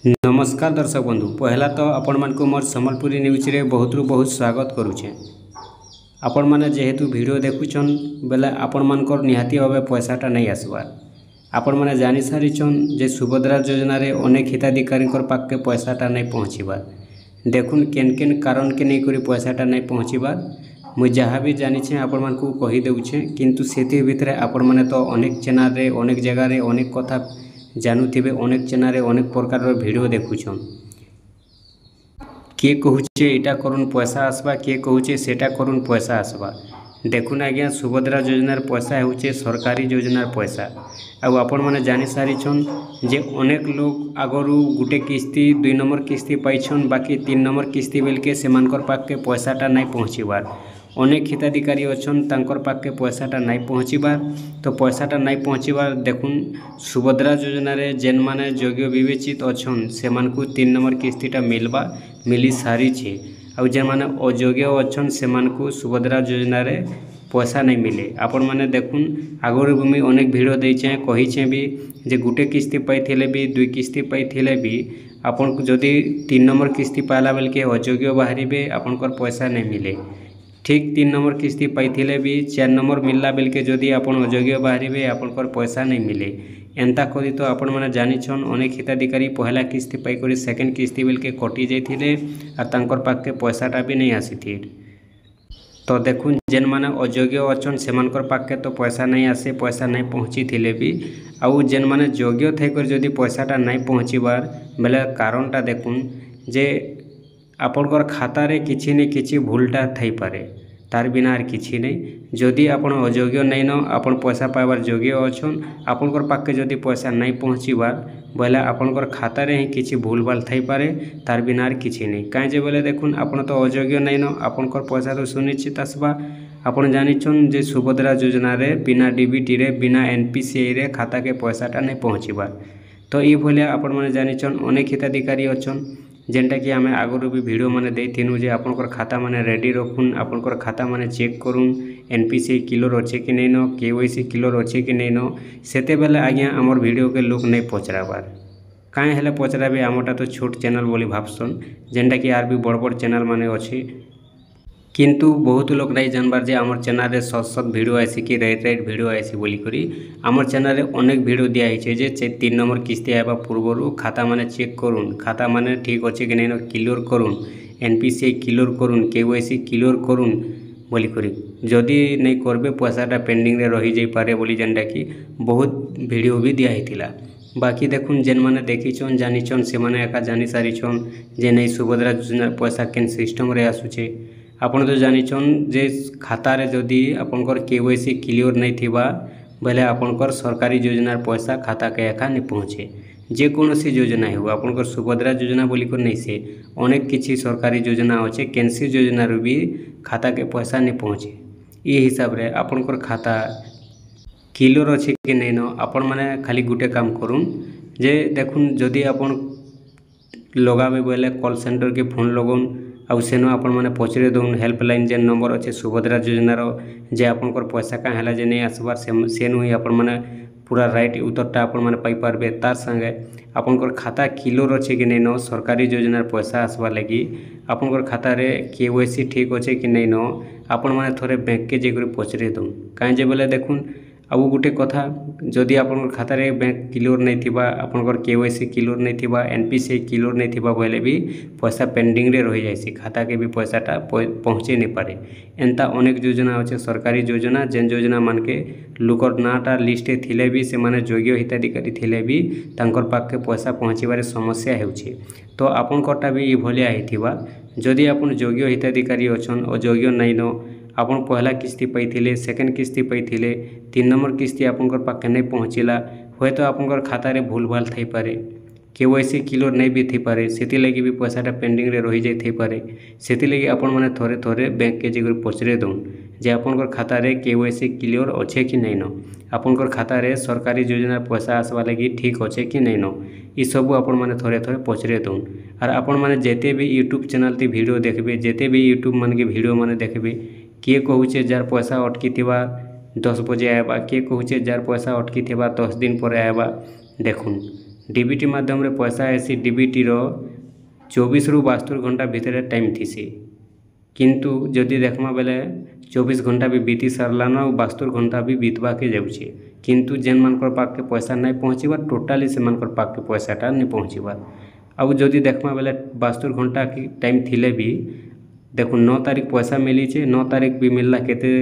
नमस्कार दर्शक बंधु पहला तो आपण मानक मोर सम्बलपुरी न्यूज रे बहुत बहुत स्वागत करुचे। आपण माने जेहेतु वीडियो देखुछन बेले आपण मानकर निहाती भावे पैसाटा नहीं आसबार। आपण माने जानि सारिछन जे सुभद्रा योजना रे अनेक हिताधिकारी पाखे पैसाटा नहीं पहुँचबार। देखुन केन केन कारण के नहीं करी पैसाटा नहीं पहुँचबार मुझे जहाँ भी जानी आपण मानकु कही देउछे, किंतु सेति भितरे आपण माने तो अनेक चैनल रे अनेक जगह रे अनेक कथा जानुथिबे, अनेक चैनल रे अनेक प्रकार वीडियो देखुछन। किए कहूचे एटा करुन पैसा आसबा, किए कहूचे सेटा करुन पैसा आसबा। देखुन आज्ञा सुभद्रा योजनार पैसा होचे सरकारी योजनार पैसा। आउ आपण माने जानि सारिछन जे अनेक लोग आगरू गुटे किस्ती 2 नंबर किस्ती पाइछन, बाकी 3 नंबर किस्ती बेलके सेमानकर पाखे पैसाटा नहीं पहुँचबार। अनेक हिताधिकारी अच्छन तांकर पाखे पैसाटा नहीं पहुँचबार। तो पैसाटा नहीं पहुँचबार देखुन सुभद्रा योजना रे जेन माने योग्य विवेचित अच्छन सेमानकु 3 नंबर किस्तीटा मिली सारी छे। आउ जेन माने अयोग्य अच्छन सेमानकु सुभद्रा योजना रे पैसा नहीं मिले। आपण माने देखुन आगରୁ भी मुई अनेक वीडियो देइछे कहिछे भी जे गुटे किस्ती पाइथिले भी 2 किस्ती पाइथिले भी आपण जदि 3 नंबर किस्ती पाला बेल के अयोग्य बाहरिबे आपनकर पैसा नहीं मिले। ठीक 3 नंबर किस्ती पाइथिले भी 4 नंबर मिलला बेल के जदि आपण अयोग्य बाहरिबे आपनकर पैसा नहीं मिले। एंता करी तो आपण माने जानिछन अनेक हिताधिकारी पहला किस्ती पाई करी सेकेंड किस्ती बेल के कटि जाइथिले आ तांकर पाखे पैसाटा भी नहीं आसीथिर। तो देखुन जेन माने अयोग्य अच्छन सेमानकर पाखे तो पैसा नहीं आसे, पैसा नहीं पहुँची थिले भी। आउ जेन माने योग्य थैकर जदि पैसाटा नहीं पहुँचबार बेले कारणटा देखुन जे आपनकर खाता रे किछि न किछि भूलटा थई पारे, तार बिना आर किछि नहीं। जदि आपण अयोग्य नहीं न आपण पैसा पाइबार योग्य अच्छन आपनकर पाखे जदि पैसा नहीं पहुँचबार बोले आपनकर खाता रे ही किछि भूल भाल थई पारे, तार बिना आर किछि नहीं। काहे जे बोले देखुन आपण तो अयोग्य नहीं न आपनकर पैसा तो सुनिश्चित आसबा। आपण जानिछन जे सुभद्रा योजना रे बिना डीबीटी रे बिना एनपीसीआई रे खाता के पैसाटा नहीं पहुँचबार। तो ये भलिया आपण माने जानिछन अनेक हिताधिकारी अच्छन जेनटा कि आमे आगरू भी वीडियो माने देथिनु जे आपनकर खाता माने रेडी रखुन, आपनकर खाता माने चेक करुन एनपीसीआई क्लियर अच्छे कि नहीं न, केवाईसी क्लियर अच्छे कि नहीं न। सेते बेले आज्ञा आमर वीडियो के लोक नहीं पचराबार। काहे हेले पचराबे आमटा तो छोट चैनल बोली भाबसन जेनटा कि आर भी बड़ बड़ चैनल माने अच्छे, किंतु बहुत लोग नहीं जानबार जे आमर चैनल रे सत वीडियो आसी कि राइट वीडियो आसी बोली करी। आमर चैनल रे अनेक वीडियो दिया है जे 3 नंबर किस्ती आवा पूर्वरु खाता माने चेक करुन, खाता माने ठीक अच्छे कि नहीं न क्लियर करुन, एनपीसीआई क्लियर करुन, केवाईसी क्लियर करुन बोली करी। जदि नहीं करबे पैसाटा पेंडिंग रे रही जाई पारे बोली जेनटा कि बहुत वीडियो भी दिया हितिला। बाकी देखुन जेन माने देखिछन जानिछन से माने एका जानि सारिछन जे नहीं सुभद्रा योजना पैसा केन सिस्टम रे आसुचे। आपण तो जानिछन जे खाता रे जदि आपनकर केवाईसी क्लियर नहीं थिबा बेले आपनकर सरकारी योजनार पैसा खाता के एका नहीं पहुँचे। जे कोनोसी योजना हो आपनकर सुभद्रा योजना बोली कर नहीं से अनेक किछि सरकारी योजना अच्छे केनसी योजना रो भी खाता के पैसा नहीं पहुँचे। ये हिसाब रे आपनकर खाता क्लियर अच्छे कि नहीं न आपण माने खाली गुटे काम करुन जे देखुन जदि आपण लगाबे बेले कॉल सेंटर के फोन लगन आउ सेनो आपण माने पचरे दउन हेल्पलाइन जेन नंबर अच्छे सुभद्रा योजनार जे आपनकर पैसा का हैला जे नहीं आसबार सेनु ही आपण माने पूरा राइट उत्तरटा आपण माने पाई पारबे। तार संगे आपनकर खाता क्लियर अच्छे कि नहीं न सरकारी योजनार पैसा आसबा लगी आपनकर खाता रे केवाईसी ठीक अच्छे कि नहीं न आपण माने थोड़े बैंक के जेकर पचरे दउन। काहे जे बोले देखुन आउ गुटे कथा जदि आपनकर खाता रे बैंक क्लियर नहीं थिबा आपनकर केवाईसी क्लियर नहीं थिबा एनपीसीआई क्लियर नहीं थिबा बोले भी पैसा पेंडिंग रे रही जाइसी, खाता के भी पैसाटा पहुँचे नहीं पारे। एंता अनेक योजना अच्छे सरकारी योजना जेन योजना मान के लुकर नाटा लिस्टे थिले भी से माने योग्य हिताधिकारी थिले भी तांकर पाखे पैसा पहुँचबार समस्या हेउछे। तो आपनकरटा भी ये भलिया हिथिबा जदि आपन योग्य हिताधिकारी अच्छन अयोग्य नहीं न आपन पहला किस्ती पाइथिले सेकेंड किस्ती पाइथिले 3 नंबर किस्ती आपनकर पाखे नहीं पहुँचला हुए तो आपनकर खाता रे भूल भाल थई पारे, केवाईसी क्लियर नहीं भी थी पारे, सेति लगी भी पैसाटा पेंडिंग रे रही जाई थई पारे। सेति लगी आपण माने थोड़े थोड़े बैंक के जगह पचरे दउन जे आपनकर खाता रे केवाईसी क्लियर अच्छे कि नहीं न, आपनकर खाता रे सरकारी योजना पैसा आसवा लगी ठीक अच्छे कि नहीं न। ई सब आपण माने थोड़े थोड़े पचरे दउन। और आपण माने जेते भी यूट्यूब चैनल ती वीडियो देखबे जेते भी यूट्यूब मान के वीडियो माने देखबे किए कहूचे जार पैसा अटकी थिबा 10 बजे आएबा, किए कहूचे जार पैसा अटकी थिबा 10 दिन पर आएबा। देखुन डीबीटी माध्यम रे पैसा आसी डीबीटी रो 24 रु 72 घंटा भितर टाइम थीसी किंतु जदि देखमा बेले 24 घंटा भी बीती सारलान और 72 घंटा भी बीतवा के जाऊे किंतु जेन मानकर पाके पैसा नहीं पहुँचबार टोटाली से मानकर पाके पैसाटा नहीं पहुँचबार आउ जदि देखमा बेले 72 घंटा की टाइम थिले भी देखो 9 तारीख पैसा मिली 9 तारीख भी मिलला केते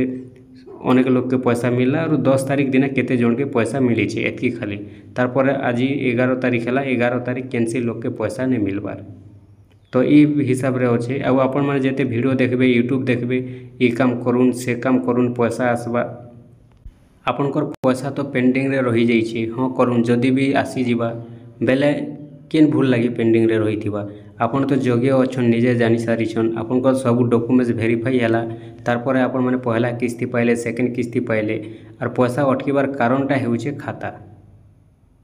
अनेक लोग के पैसा मिलला और 10 तारीख दिन केते जन के पैसा मिली एतकी खाली तारपर आज 11 तारीख है 11 तारीख कैंसिल लोग के पैसा नहीं मिलबार तो ये हिसाब रे अच्छे आउ आपण मैंने जिते वीडियो देखबे यूट्यूब देखबे ये काम करूँ से काम करूँ पैसा आसवा आपनकर पैसा तो पेंडिंग रे रही जाइए हाँ करूँ जदि भी आसी जीवा बेले केन भूल लगी पेंडिंग रे रही थिबा आपन तो योग्य अच्छन निजे जानी सारिछन आपनकर सब डॉक्यूमेंट्स वेरीफाई हैला तारपर आपण माने पहला किस्ती पाइले सेकंड किस्ती पाइले और पैसा अटकीबार कारणटा हेउछे खाता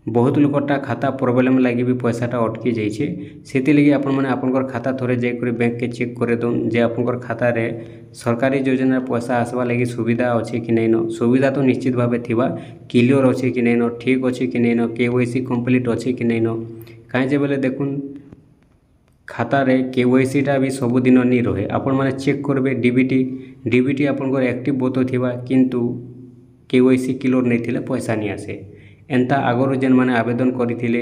बहुत लोकटा खाता प्रोब्लेम लगी भी पैसाटा अटकी जाइए से लगी आपण मैंने आपनकर खाता थोड़े जाकर बैंक के चेक करे दौन जे आपनकर खाता रे सरकारी योजना पैसा आसवा लगी सुविधा अच्छे कि नहीं न सुविधा तो निश्चित भाव थिबा क्लियर अच्छे कि नहीं न ठीक अच्छे कि नहीं न केवाईसी कंप्लीट अच्छे कि नहीं न कहीं बोले देखुन खाता रे केवाईसीटा भी सबुदिन नहीं रहे आपण मैंने चेक करबे डीबीटी आपनकर एक्टिव बहुत थिबा किंतु केवाईसी क्लियर नहीं थिले पैसा नहीं आसे एंता आगर जेन मैंने आवेदन करते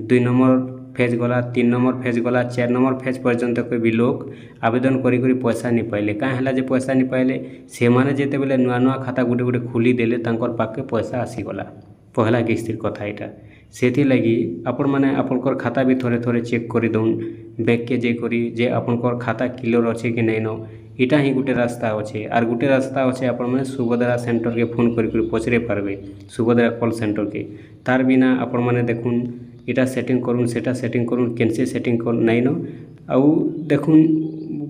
2 नंबर फेज गला 3 नंबर फेज गला 4 नंबर फेज पर्यंत कोई भी लोग आवेदन करी पैसा नहीं पाइले कहीं है पैसा नहीं पाइले से माने जेते बेले नुआ नुआ खाता गोटे गोटे खोली देले तांकर पाके पैसा आसीगला पहला किस्तिर कथा यहाँ से लगी आपण मैंने आपनकर खाता भी थोड़े थोड़े चेक कर दौन बैंक के जे करी जे आपनकर खाता क्लियर अच्छे कि नहीं न इटा ही गोटे रास्ता अच्छे और गोटे रास्ता अच्छे आपण मैंने सुभद्रा सेंटर के फोन कर पचरे पारबे सुभद्रा कॉल सेंटर के तार बिना आपण मैंने देखुन इटा सेटिंग करूँ सेटा सेटिंग करूँ कैसे सेटिंग कर नहीं न आउ देखुन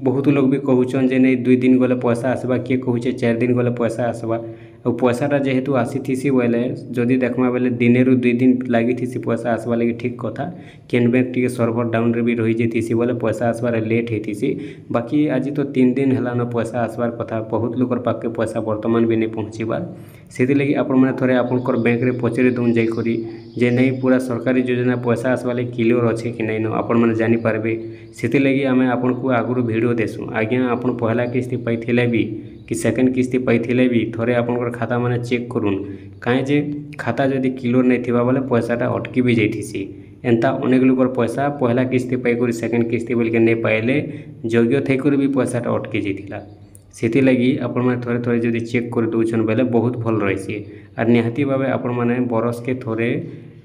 बहुत लोग भी कहूचन जे नहीं 2 दिन गले पैसा आसवा किए कहूचे 4 दिन गले पैसा आसवा और पैसाटा जेहेतु आसी थीसी बोले जदि देखमा बेले दिन रु 2 दिन लगी थीसी पैसा आसवा लगी ठीक कथा केन बैंक टी सर्वर डाउन रे भी रही जाती बोले पैसा आसबार लेट होती बाकी आज तो 3 दिन है पैसा आसबार कथा बहुत लोकर पाके पैसा बर्तमान भी नहीं पहुँचबार से लगी आपण मैंने थोड़े आपनकर बैंक रे पचरे दौन जाकरी जे नहीं पूरा सरकारी योजना पैसा आसवा लगी क्लियर अच्छे कि नहीं न आपण मैंने जानी पारबे से लगी आम आपन को आगुरी वीडियो देसुँ आज्ञा आपन पहला किस्ती पाइथिले भी कि सेकंड किस्ती पाइथिले भी थोड़े आपनकर खाता माने चेक करूँ कहीं जे खाता जदि क्लियर नहीं थिबा बोले पैसाटा अटकी भी जाइथिसी एंता अनेक लोकर पैसा पहला किस्ती पाइकर सेकंड किस्ती बोल के नहीं पाइले योग्य थैकर भी पैसाटा अटकी जाइथिला से लगी आपण मैंने थोड़े थोड़े जदि चेक कर दौन बेले बहुत भल रही और निहाती भाव आपण मैंने बरस के थोड़े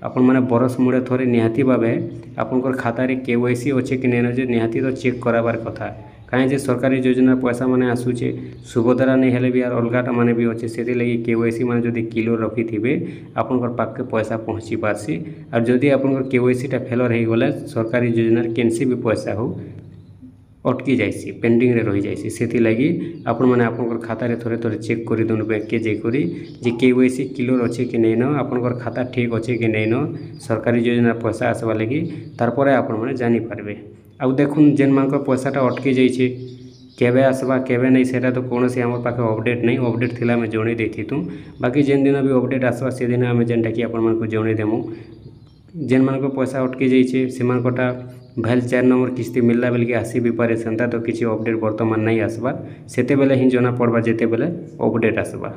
आपण मैंने बरस मुड़े थोड़े निहाती भाव आपनकर खाता रे केवाईसी अच्छे कि नहीं जे निहाती तो चेक कराबार कथा कहीं जे सरकारी योजना पैसा माने आसूचे सुभद्रा नहीं हेले भी यार अलगाटा माने भी अच्छे से लगी केवाईसी माने जदि क्लियर रखी थे आपनकर पाके पैसा पहुँची पारसी और जदि आपनकर केवाईसीटा फेलर हो गले सरकारी योजना केनसी भी पैसा हो अटकी जाइसी पेंडिंग रे रही जाइसी से लगी आपण मैंने आपनकर खाता रे थोड़े थोड़े चेक कर दौन बैंक के जेकरी जे केवाईसी क्लियर अच्छे कि नहीं न आपनकर खाता ठीक अच्छे कि नहीं न सरकारी योजना पैसा आसवा लगी तारपर आपण मैंने जानी पारबे आउ देखुन जेन मानकर पैसाटा अटकी जाइए केबे आसवा केबे नहीं सेटा तो कौन से आम पाखे अपडेट नहीं अपडेट थिला आम जणई देथितु बाकी जेन दिन भी अपडेट आसवा से दिन आम जेनटा कि आपण मानक जणई देमु जेन मानक पैसा अटकी जाइए से मानकटा भैल 4 नंबर किस्ती मिलला बेल के आसी भी पारे सेंता तो किसी अपडेट बर्तमान नहीं आसबार सेते बेले ही जना पड़वा जेते बेले अपडेट आसबा।